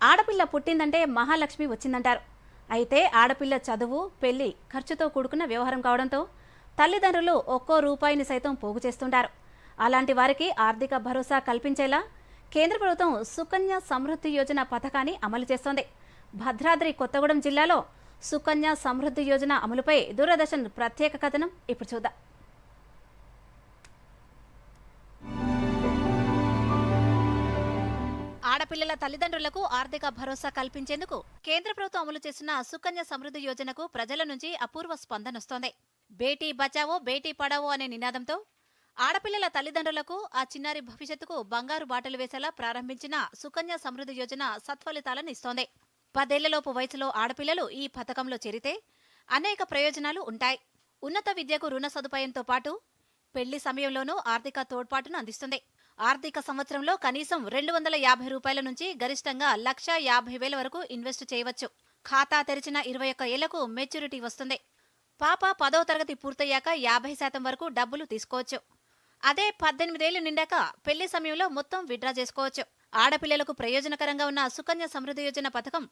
ఆడపిల్ల పుట్టిందంటే మహాలక్ష్మి వచ్చిందంటారు. అయితే ఆడపిల్ల చదువు, పెళ్లి ఖర్చుతో కూడుకున్న వ్యవహారం కావడంతో తల్లిదండ్రులు ఒక్కో రూపాయిని సైతం పోగు చేస్తుంటారు. అలాంటి వారికి ఆర్థిక భరోసా కల్పించేలా కేంద్ర ప్రభుత్వం సుకన్య సమృద్ధి యోజన పథకాన్ని అమలు చేస్తోంది. భద్రాద్రి కొత్తగూడెం జిల్లాలో సుకన్య సమృద్ధి యోజన అమలుపై దూరదర్శన్ ప్రత్యేక కథనం ఇప్పుడు చూద్దాం. ఆడపిల్లల తల్లిదండ్రులకు ఆర్థిక భరోసా కల్పించేందుకు కేంద్ర ప్రభుత్వం అమలు చేస్తున్న సుకన్య సమృద్ధి యోజనకు ప్రజల నుంచి అపూర్వ స్పందన వస్తోంది. బేటీ బచావో బేటీ పడావో అనే నినాదంతో ఆడపిల్లల తల్లిదండ్రులకు ఆ చిన్నారి భవిష్యత్తుకు బంగారు బాటలు వేసేలా ప్రారంభించిన సుకన్య సమృద్ధి యోజన సత్ఫలితాలను ఇస్తోంది. 10 ఏళ్లలోపు వయసులో ఆడపిల్లలు ఈ పథకంలో చేరితే అనేక ప్రయోజనాలు ఉంటాయి. ఉన్నత విద్యకు రుణ సదుపాయంతో పాటు పెళ్లి సమయంలోనూ ఆర్థిక తోడ్పాటును అందిస్తుంది. ఆర్థిక సంవత్సరంలో కనీసం 250 రూపాయల నుంచి గరిష్టంగా 1,50,000 వరకు ఇన్వెస్ట్ చేయవచ్చు. ఖాతా తెరిచిన 21 ఏళ్లకు మెచ్యూరిటీ వస్తుంది. పాప 10వ తరగతి పూర్తయ్యాక 50% వరకు డబ్బులు తీసుకోవచ్చు. అదే 18 ఏళ్లు నిండాక పెళ్లి సమయంలో మొత్తం విత్డ్రా చేసుకోవచ్చు. ఆడపిల్లలకు ప్రయోజనకరంగా ఉన్న సుకన్య సమృద్ధి యోజన పథకం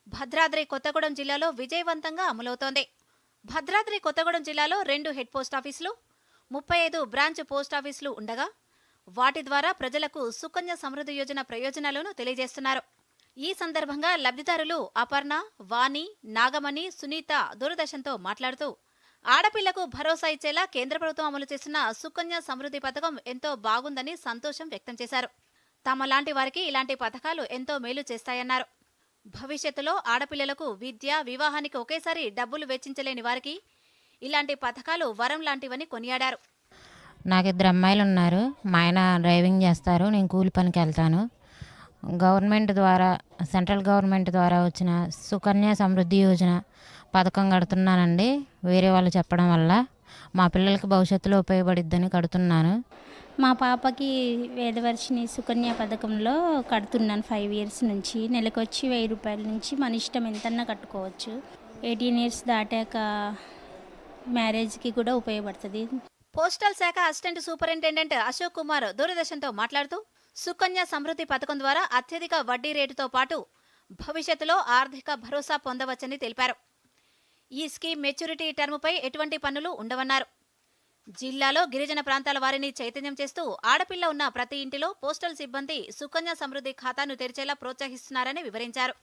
భద్రాద్రి కొత్తగూడెం జిల్లాలో విజయవంతంగా అమలవుతోంది. భద్రాద్రి కొత్తగూడెం జిల్లాలో 2 హెడ్ పోస్టాఫీసులు, 35 బ్రాంచ్ పోస్టాఫీసులు ఉండగా వాటి ద్వారా ప్రజలకు సుకన్య సమృద్ధి యోజన ప్రయోజనాలను తెలియజేస్తున్నారు. ఈ సందర్భంగా లబ్ధిదారులు అపర్ణ, వాణి, నాగమణి, సునీత దూరదర్శన్తో మాట్లాడుతూ ఆడపిల్లకు భరోసా ఇచ్చేలా కేంద్ర ప్రభుత్వం అమలు చేస్తున్న సుకన్య సమృద్ధి పథకం ఎంతో బాగుందని సంతోషం వ్యక్తం చేశారు. తమలాంటి వారికి ఇలాంటి పథకాలు ఎంతో మేలు చేస్తాయన్నారు. భవిష్యత్తులో ఆడపిల్లలకు విద్య, వివాహానికి ఒకేసారి డబ్బులు వెచ్చించలేని వారికి ఇలాంటి పథకాలు వరం లాంటివని కొనియాడారు. నాకు 2 అమ్మాయిలు ఉన్నారు. మా ఆయన డ్రైవింగ్ చేస్తారు, నేను కూలి పనికి వెళ్తాను. గవర్నమెంట్ ద్వారా, సెంట్రల్ గవర్నమెంట్ ద్వారా వచ్చిన సుకన్య సమృద్ధి యోజన పథకం కడుతున్నానండి. వేరే వాళ్ళు చెప్పడం వల్ల మా పిల్లలకి భవిష్యత్తులో ఉపయోగపడిద్దని కడుతున్నాను. మా పాపకి వేదవర్షిని సుకన్య పథకంలో కడుతున్నాను 5 ఇయర్స్ నుంచి. నెలకు వచ్చి 1000 రూపాయల నుంచి మన ఇష్టం ఎంతన్నా కట్టుకోవచ్చు. 18 ఇయర్స్ దాటాక మ్యారేజ్కి కూడా ఉపయోగపడుతుంది. పోస్టల్ శాఖ అసిస్టెంట్ సూపరింటెండెంట్ అశోక్ కుమార్ దూరదర్శన్తో మాట్లాడుతూ సుకన్య సమృద్ధి పథకం ద్వారా అత్యధిక వడ్డీ రేటుతో పాటు భవిష్యత్తులో ఆర్థిక భరోసా పొందవచ్చని తెలిపారు. ఈ స్కీమ్ మెచ్యూరిటీ టర్ముపై ఎటువంటి పన్నులు ఉండవన్నారు. జిల్లాలో గిరిజన ప్రాంతాల వారిని చైతన్యం చేస్తూ ఆడపిల్ల ఉన్న ప్రతి ఇంటిలో పోస్టల్ సిబ్బంది సుకన్య సమృద్ధి ఖాతాను తెరిచేలా ప్రోత్సహిస్తున్నారని వివరించారు.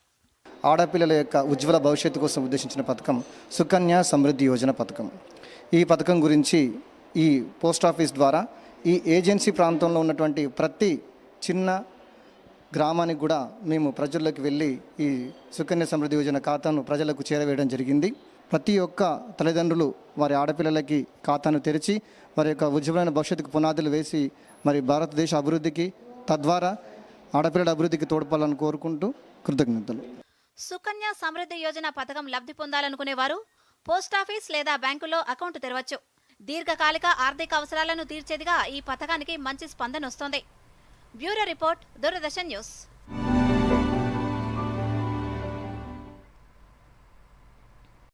ఆడపిల్లల యొక్క ఉజ్వల భవిష్యత్తు కోసం ఉద్దేశించిన పథకం సుకన్య సమృద్ధి యోజన పథకం. ఈ పథకం గురించి ఈ పోస్ట్ ఆఫీస్ ద్వారా ఈ ఏజెన్సీ ప్రాంతంలో ఉన్నటువంటి ప్రతి చిన్న గ్రామానికి కూడా మేము ప్రజల్లోకి వెళ్ళి ఈ సుకన్య సమృద్ధి యోజన ఖాతాను ప్రజలకు చేరవేయడం జరిగింది. ప్రతి ఒక్క తల్లిదండ్రులు వారి ఆడపిల్లలకి ఖాతాను తెరిచి వారి యొక్క ఉజ్వలమైన భవిష్యత్తుకు పునాదులు వేసి మరి భారతదేశ అభివృద్ధికి, తద్వారా ఆడపిల్లల అభివృద్ధికి తోడ్పడాలని కోరుకుంటూ కృతజ్ఞతలు. సుకన్య సమృద్ధి యోజన పథకం లబ్ధి పొందాలనుకునే వారు పోస్టాఫీస్ లేదా బ్యాంకులో అకౌంట్ తెరవచ్చు. దీర్ఘకాలిక ఆర్థిక అవసరాలను తీర్చేదిగా ఈ పథకానికి మంచి స్పందన వస్తోంది. Bureau report, Doordarshan news.